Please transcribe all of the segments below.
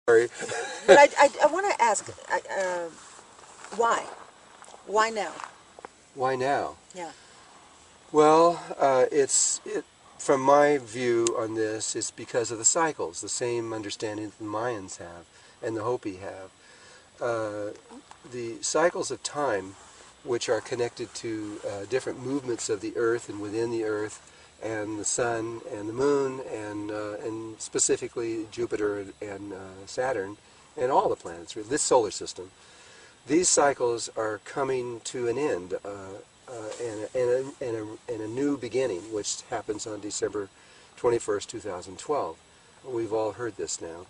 Sorry. But I want to ask, why? Why now? Why now? Yeah. Well, from my view on this, it's because of the cycles, the same understanding that the Mayans have and the Hopi have. The cycles of time, which are connected to different movements of the Earth and within the Earth, and the Sun and the Moon, and specifically Jupiter and Saturn, and all the planets, this solar system. These cycles are coming to an end and a new beginning, which happens on December 21st, 2012. We've all heard this now.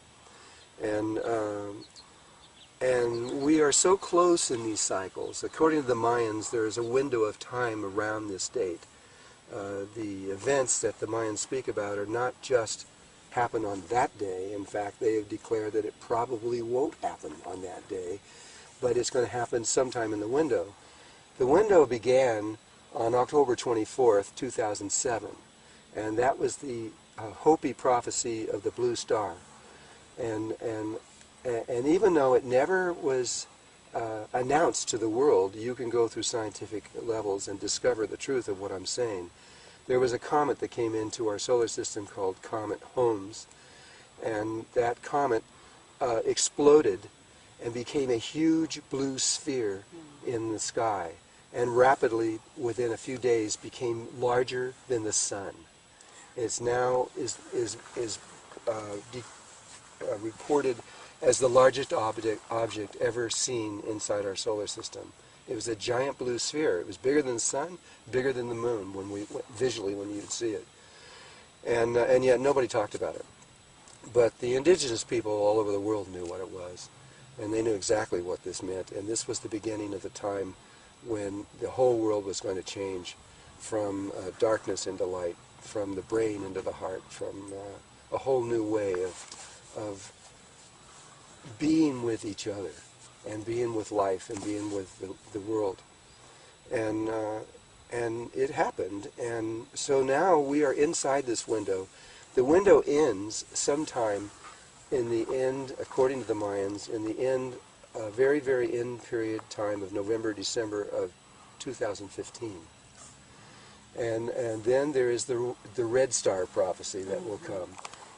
And we are so close in these cycles. According to the Mayans, there is a window of time around this date. The events that the Mayans speak about are not just happen on that day. In fact, they have declared that it probably won't happen on that day, but it's going to happen sometime in the window. The window began on October 24th, 2007, and that was the Hopi prophecy of the blue star. And even though it never was announced to the world, you can go through scientific levels and discover the truth of what I'm saying. There was a comet that came into our solar system called Comet Holmes, and that comet exploded and became a huge blue sphere in the sky, and rapidly, within a few days, became larger than the sun. It's now reported as the largest object ever seen inside our solar system. It was a giant blue sphere. It was bigger than the sun, bigger than the moon visually when you'd see it. And yet nobody talked about it. But the indigenous people all over the world knew what it was, and they knew exactly what this meant. And this was the beginning of the time when the whole world was going to change from darkness into light, from the brain into the heart, from a whole new way of being with each other, and being with life, and being with the world. And it happened, and so now we are inside this window. The window ends sometime in the end, according to the Mayans, in the end, very, very end period time of November, December of 2015. And then there is the red star prophecy that will come.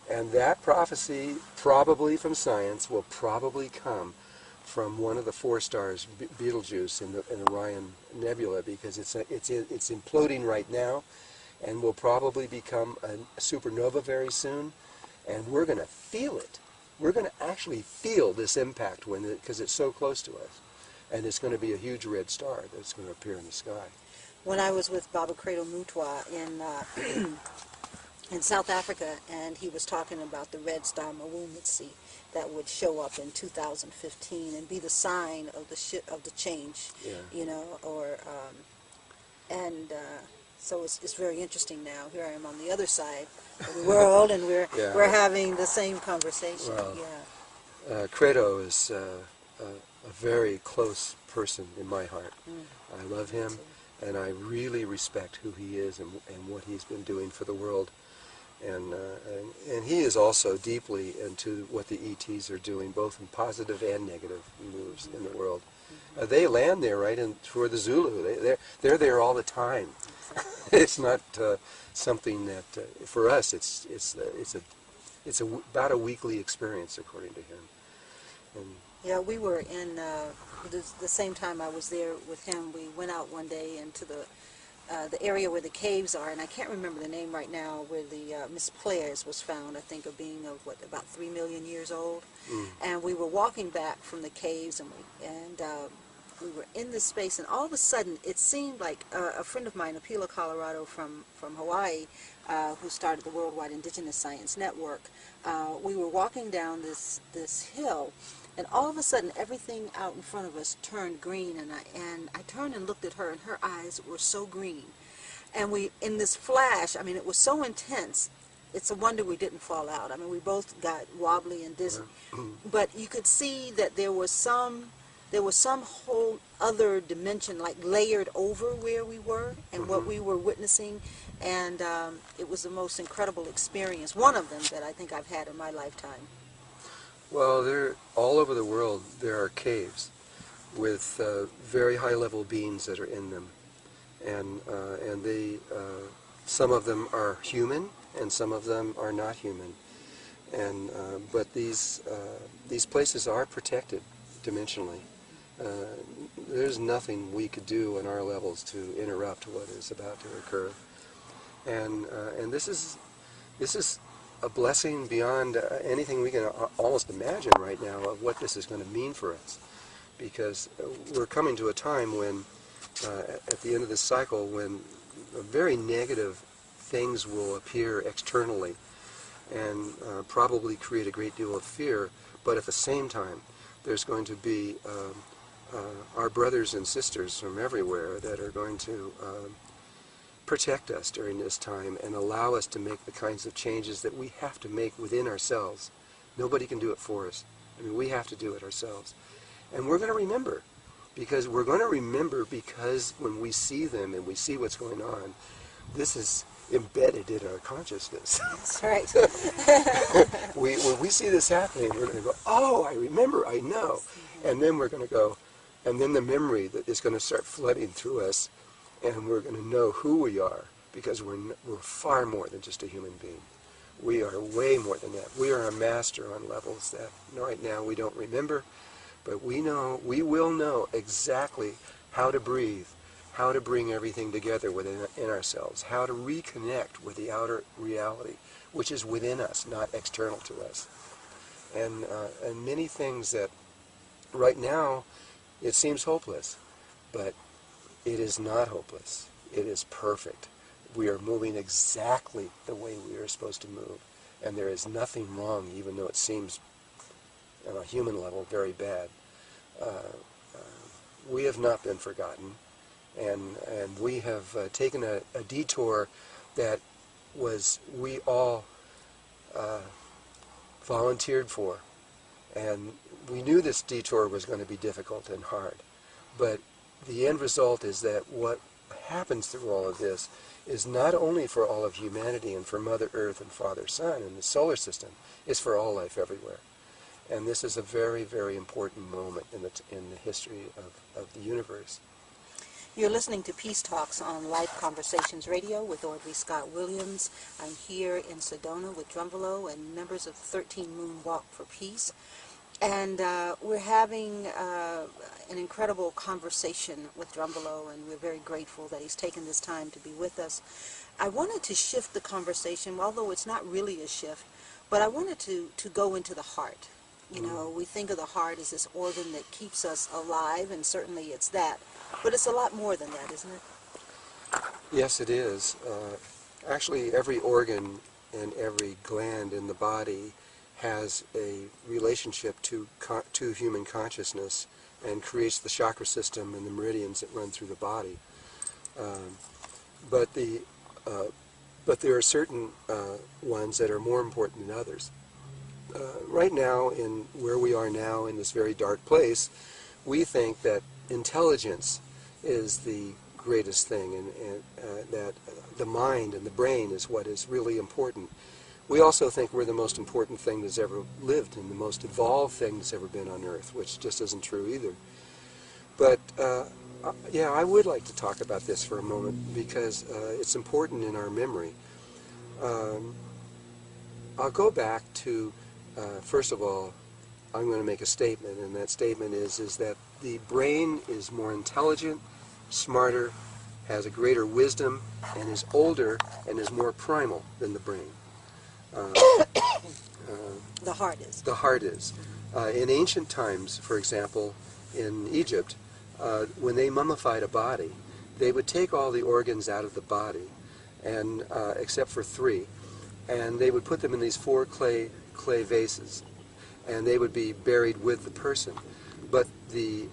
And that prophecy, probably from science, will probably come from one of the four stars, Betelgeuse, in the Orion Nebula, because it's imploding right now, and will probably become a supernova very soon, and we're going to feel it. We're going to actually feel this impact because it's so close to us, and it's going to be a huge red star that's going to appear in the sky. When I was with Baba Credo Mutwa in South Africa, and he was talking about the red star Mawumitsi that would show up in 2015 and be the sign of the change, Yeah. you know, so it's very interesting now. Here I am on the other side of the world, and we're having the same conversation. Well, Credo is a very close person in my heart. I love him, and I really respect who he is and what he's been doing for the world. And he is also deeply into what the ETs are doing, both in positive and negative moves in the world. They land there right toward the Zulu. They're there all the time. It's not something that for us. It's about a weekly experience, according to him. And yeah, we were in the same time I was there with him. We went out one day into the area where the caves are, and I can't remember the name right now, where the Miss Players was found, I think, of being of about 3 million years old. And we were walking back from the caves, and we were in this space, and all of a sudden it seemed like a friend of mine, Apila Colorado from Hawaii, who started the Worldwide Indigenous Science Network, we were walking down this hill, and all of a sudden everything out in front of us turned green, and I turned and looked at her, and her eyes were so green. And in this flash, I mean, it was so intense, it's a wonder we didn't fall out. I mean, we both got wobbly and dizzy. But you could see that there was some whole other dimension, like layered over where we were and what we were witnessing, and it was the most incredible experience, one of them that I think I've had in my lifetime. Well, all over the world there are caves with very high-level beings that are in them, and some of them are human, and some of them are not human, and but these places are protected dimensionally. There's nothing we could do on our levels to interrupt what is about to occur, and this is a blessing beyond anything we can almost imagine right now of what this is going to mean for us, because we're coming to a time when, at the end of this cycle, when very negative things will appear externally and probably create a great deal of fear, but at the same time there's going to be our brothers and sisters from everywhere that are going to protect us during this time and allow us to make the kinds of changes that we have to make within ourselves. Nobody can do it for us. I mean, we have to do it ourselves. And we're going to remember, because when we see them and we see what's going on, this is embedded in our consciousness. That's right. When we see this happening, we're going to go, oh, I remember, I know. And then we're going to go, and then the memory that is going to start flooding through us, and we're going to know who we are, because we're far more than just a human being. We are way more than that. We are a master on levels that right now we don't remember, but we will know exactly how to breathe, how to bring everything together within ourselves, how to reconnect with the outer reality, which is within us, not external to us. And many things that right now it seems hopeless, but it is not hopeless. It is perfect. We are moving exactly the way we are supposed to move. And there is nothing wrong, even though it seems, on a human level, very bad. We have not been forgotten. And we have taken a detour that we all volunteered for. And we knew this detour was going to be difficult and hard. But the end result is that what happens through all of this is not only for all of humanity and for Mother Earth and Father Sun and the solar system, it's for all life everywhere. And this is a very, very important moment in the history of the universe. You're listening to Peace Talks on Life Conversations Radio with Audrey Scott Williams. I'm here in Sedona with Drumvalo and members of the 13 Moon Walk for Peace. And we're having an incredible conversation with Drumvalo, and we're very grateful that he's taken this time to be with us. I wanted to shift the conversation, although it's not really a shift, but I wanted to go into the heart. You know, we think of the heart as this organ that keeps us alive, and certainly it's that. But it's a lot more than that, isn't it? Yes, it is. Actually, every organ and every gland in the body has a relationship to human consciousness and creates the chakra system and the meridians that run through the body. But there are certain ones that are more important than others. Right now, in where we are now in this very dark place, we think that intelligence is the greatest thing, and that the mind and the brain is what is really important. We also think we're the most important thing that's ever lived and the most evolved thing that's ever been on Earth, which just isn't true either. But yeah, I would like to talk about this for a moment because it's important in our memory. I'll go back to, first of all, I'm going to make a statement, and that statement is that the brain is more intelligent, smarter, has a greater wisdom, and is older and is more primal than the brain. The heart is. The heart is. In ancient times, for example, in Egypt, when they mummified a body, they would take all the organs out of the body, and except for 3, and they would put them in these 4 clay vases, and they would be buried with the person. But the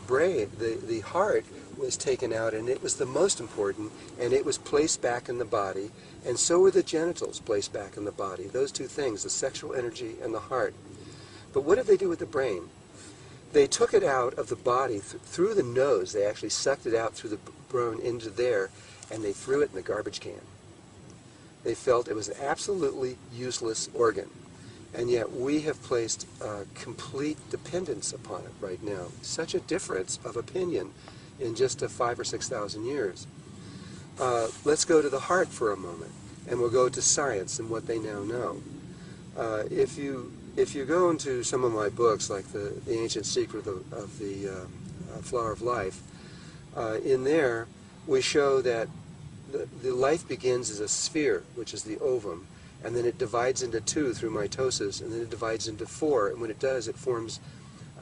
brain, the heart, was taken out, and it was the most important, and it was placed back in the body, and so were the genitals placed back in the body. Those 2 things, the sexual energy and the heart. But what did they do with the brain? They took it out of the body through the nose. They actually sucked it out through the brain into there, and they threw it in the garbage can. They felt it was an absolutely useless organ. And yet we have placed complete dependence upon it right now. Such a difference of opinion in just 5,000 or 6,000 years. Let's go to the heart for a moment, and we'll go to science and what they now know. If you go into some of my books, like the Ancient Secret of the Flower of Life, in there we show that the life begins as a sphere, which is the ovum, and then it divides into two through mitosis, and then it divides into four, and when it does, it forms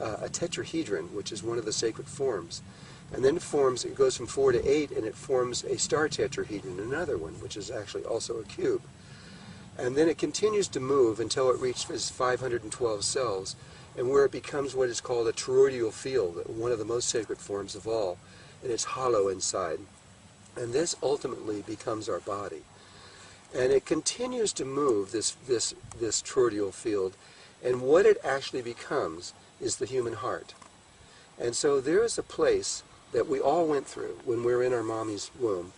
a tetrahedron, which is one of the sacred forms. And then it goes from 4 to 8, and it forms a star tetrahedron, another one, which is actually also a cube. And then it continues to move until it reaches 512 cells, and where it becomes what is called a toroidal field, one of the most sacred forms of all, and it's hollow inside. And this ultimately becomes our body. And it continues to move, this toroidal field, and what it actually becomes is the human heart. And so there is a place that we all went through when we were in our mommy's womb,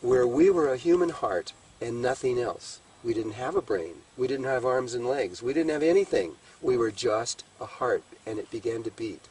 where we were a human heart and nothing else. We didn't have a brain. We didn't have arms and legs. We didn't have anything. We were just a heart, and it began to beat.